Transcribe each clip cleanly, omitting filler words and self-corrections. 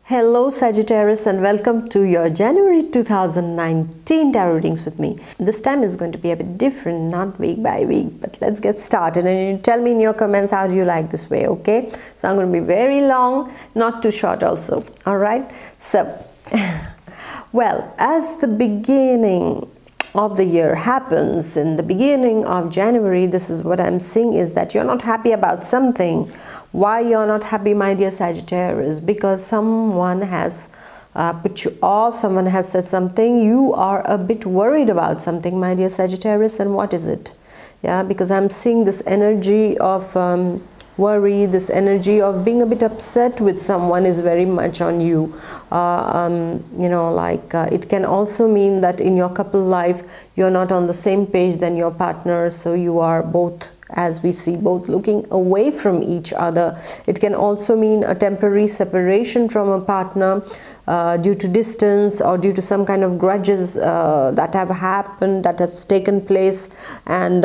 Hello Sagittarius, and welcome to your January 2019 tarot readings with me. This time is going to be a bit different, not week by week, but let's get started, and you tell me in your comments how do you like this way, okay? So I'm going to be very long, not too short also, all right? So, well, as the beginning of the year happens, in the beginning of January, this is what I'm seeing is that you're not happy about something. Why you're not happy, my dear Sagittarius? Because someone has put you off, someone has said something, you are a bit worried about something, my dear Sagittarius. And what is it? Yeah, because I'm seeing this energy of worry, this energy of being a bit upset with someone is very much on you. You know, like it can also mean that in your couple life you're not on the same page than your partner, so you are both, as we see, both looking away from each other. It can also mean a temporary separation from a partner due to distance or due to some kind of grudges that have happened, that have taken place, and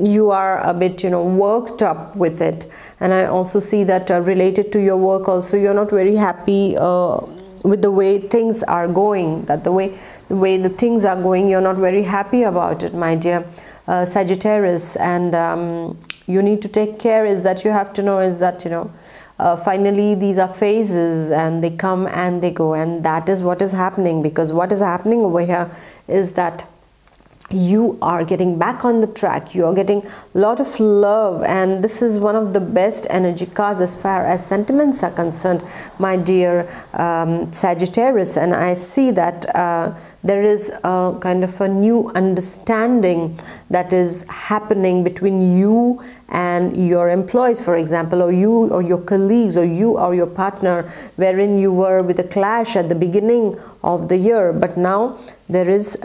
you are a bit, you know, worked up with it. And I also see that related to your work also, you're not very happy with the way things are going, that the way the things are going, you're not very happy about it, my dear Sagittarius. And you need to take care, is that you have to know is that, you know, finally these are phases and they come and they go, and that is what is happening. Because what is happening over here is that you are getting back on the track, you are getting a lot of love, and this is one of the best energy cards as far as sentiments are concerned, my dear Sagittarius. And I see that there is a kind of a new understanding that is happening between you and your employees, for example, or you or your colleagues, or you or your partner, wherein you were with a clash at the beginning of the year, but now there is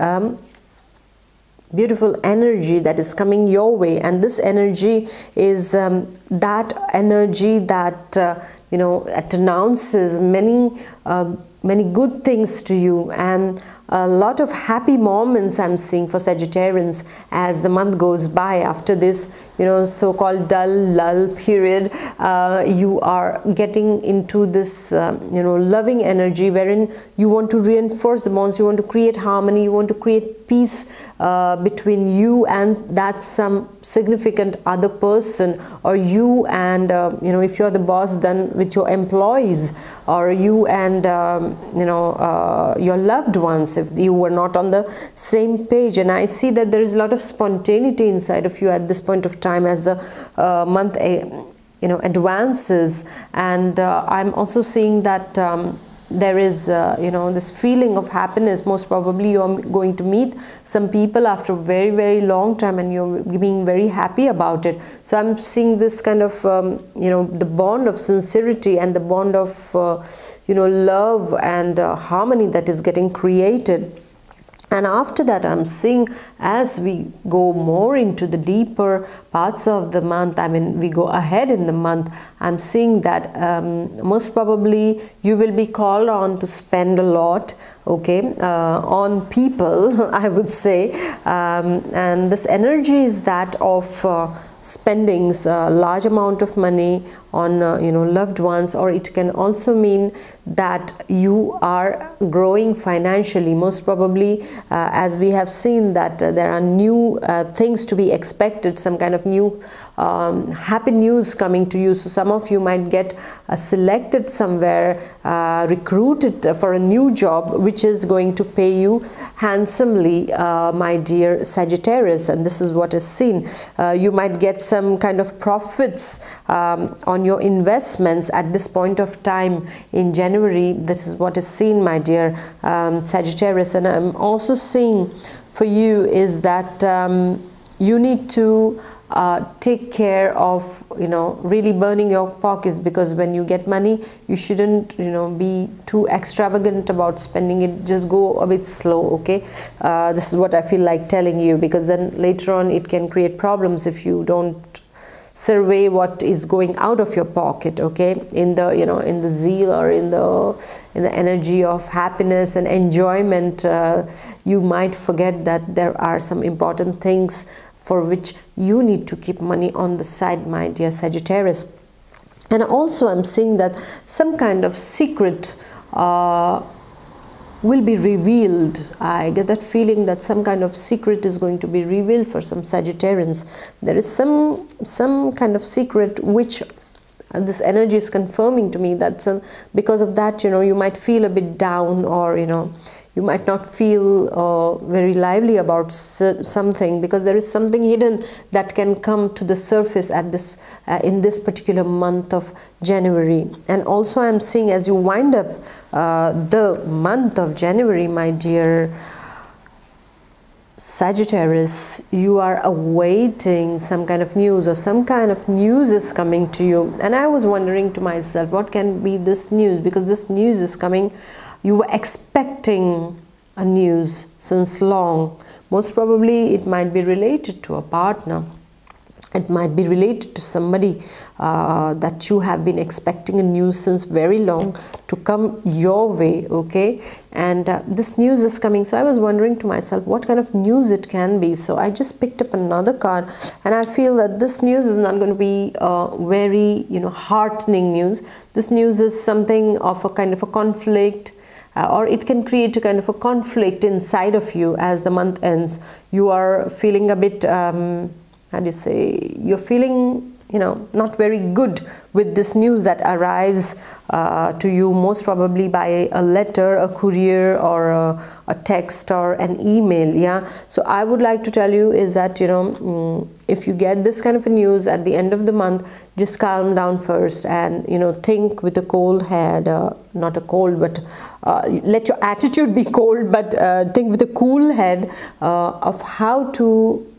beautiful energy that is coming your way. And this energy is that energy that you know, it announces many good things to you, and a lot of happy moments I'm seeing for Sagittarians as the month goes by. After this, you know, so-called dull lull period, you are getting into this you know, loving energy wherein you want to reinforce the bonds, you want to create harmony, you want to create peace between you and that some significant other person, or you and you know, if you're the boss, then with your employees, or you and you know, your loved ones, if you were not on the same page. And I see that there is a lot of spontaneity inside of you at this point of time as the month you know, advances. And I'm also seeing that there is you know, this feeling of happiness. Most probably you're going to meet some people after a very long time, and you're being very happy about it. So I'm seeing this kind of you know, the bond of sincerity and the bond of you know, love and harmony that is getting created. And after that, I'm seeing, as we go more into the deeper parts of the month, I mean, we go ahead in the month, I'm seeing that most probably you will be called on to spend a lot, okay, on people, I would say. And this energy is that of spending a large amount of money on you know, loved ones, or it can also mean that you are growing financially. Most probably as we have seen that there are new things to be expected, some kind of new happy news coming to you. So some of you might get selected somewhere, recruited for a new job, which is going to pay you handsomely, my dear Sagittarius. And this is what is seen. You might get some kind of profits on your investments at this point of time in January. This is what is seen, my dear Sagittarius. And I'm also seeing for you is that you need to take care of, you know, really burning your pockets, because when you get money, you shouldn't, you know, be too extravagant about spending it. Just go a bit slow, okay? This is what I feel like telling you, because then later on it can create problems if you don't survey what is going out of your pocket, okay, in the, you know, in the zeal or in the energy of happiness and enjoyment. You might forget that there are some important things for which you need to keep money on the side, my dear Sagittarius. And also I'm seeing that some kind of secret will be revealed. I get that feeling that some kind of secret is going to be revealed for some Sagittarians. There is some kind of secret which this energy is confirming to me that because of that, you know, you might feel a bit down, or you know, you might not feel very lively about something, because there is something hidden that can come to the surface at this in this particular month of January. And also I'm seeing, as you wind up the month of January, my dear Sagittarius, you are awaiting some kind of news, or some kind of news is coming to you. And I was wondering to myself, what can be this news? Because this news is coming. You were expecting a news since long. Most probably it might be related to a partner. It might be related to somebody that you have been expecting a news since very long to come your way, okay? And this news is coming. So I was wondering to myself, what kind of news it can be? So I just picked up another card, and I feel that this news is not going to be very, you know, heartening news. This news is something of a kind of a conflict, or it can create a kind of a conflict inside of you as the month ends. You are feeling a bit, how do you say, you're feeling, you know, not very good with this news that arrives to you, most probably by a letter, a courier, or a text, or an email. Yeah, so I would like to tell you is that, you know, if you get this kind of a news at the end of the month, just calm down first, and you know, think with a cold head, not a cold, but let your attitude be cold, but think with a cool head of how to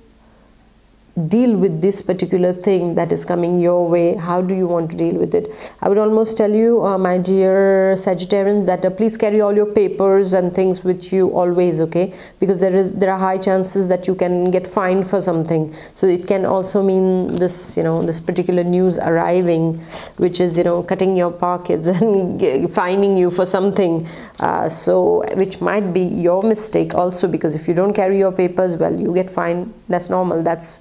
deal with this particular thing that is coming your way. How do you want to deal with it? I would almost tell you, my dear Sagittarians, that please carry all your papers and things with you always, okay? Because there are high chances that you can get fined for something. So it can also mean this, you know, this particular news arriving, which is, you know, cutting your pockets and fining you for something. So which might be your mistake also, because if you don't carry your papers, well, you get fined. That's normal. That's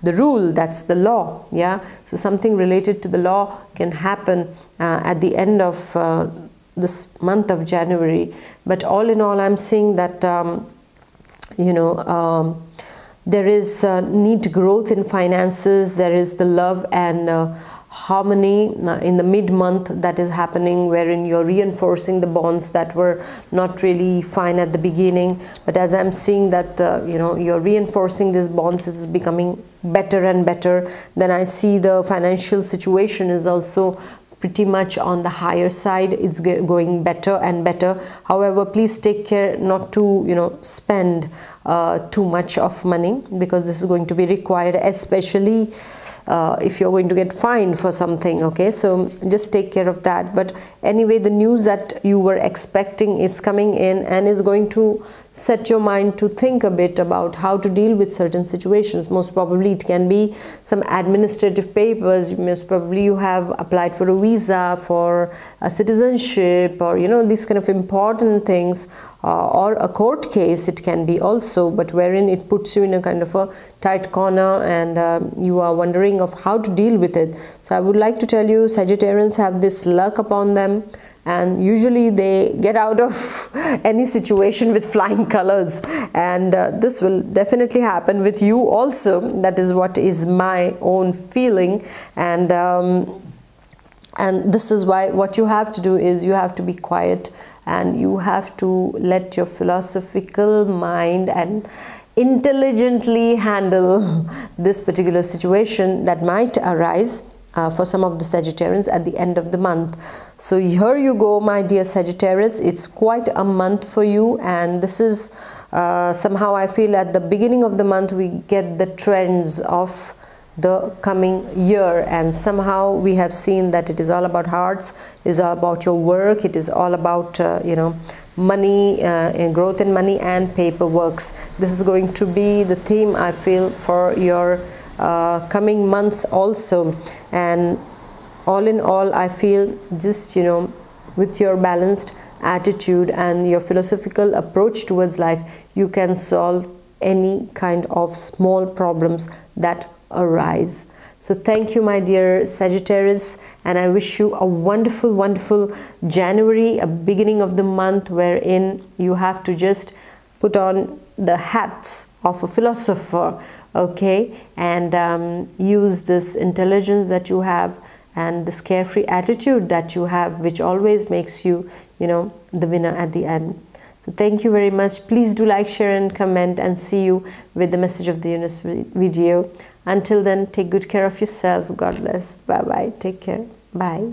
the rule, that's the law. Yeah, so something related to the law can happen at the end of this month of January. But all in all, I'm seeing that you know, there is neat growth in finances. There is the love and harmony in the mid-month that is happening, wherein you're reinforcing the bonds that were not really fine at the beginning. But as I'm seeing that you know, you're reinforcing these bonds, it's becoming better and better. Then I see the financial situation is also pretty much on the higher side. It's going better and better. However, please take care not to, you know, spend too much of money, because this is going to be required, especially if you're going to get fined for something, okay? So just take care of that. But anyway, the news that you were expecting is coming in and is going to set your mind to think a bit about how to deal with certain situations. Most probably it can be some administrative papers. Most probably you have applied for a visa, for a citizenship, or you know, these kind of important things, or a court case it can be also, but wherein it puts you in a kind of a tight corner, and you are wondering of how to deal with it. So I would like to tell you, Sagittarians have this luck upon them, and usually they get out of any situation with flying colors, and this will definitely happen with you also. That is what is my own feeling. And this is why what you have to do is you have to be quiet, and you have to let your philosophical mind and intelligently handle this particular situation that might arise for some of the Sagittarians at the end of the month. So here you go, my dear Sagittarius. It's quite a month for you, and this is somehow I feel at the beginning of the month we get the trends of the coming year, and somehow we have seen that it is all about hearts, it is all about your work, it is all about you know, money, growth in money and paperworks. This is going to be the theme, I feel, for your coming months also. And all in all, I feel just, you know, with your balanced attitude and your philosophical approach towards life, you can solve any kind of small problems that arise. So thank you, my dear Sagittarius, and I wish you a wonderful, wonderful January, a beginning of the month wherein you have to just put on the hats of a philosopher, okay, and use this intelligence that you have and this carefree attitude that you have, which always makes you, you know, the winner at the end. So thank you very much. Please do like, share and comment, and see you with the message of the universe video. Until then, take good care of yourself. God bless. Bye bye. Take care. Bye.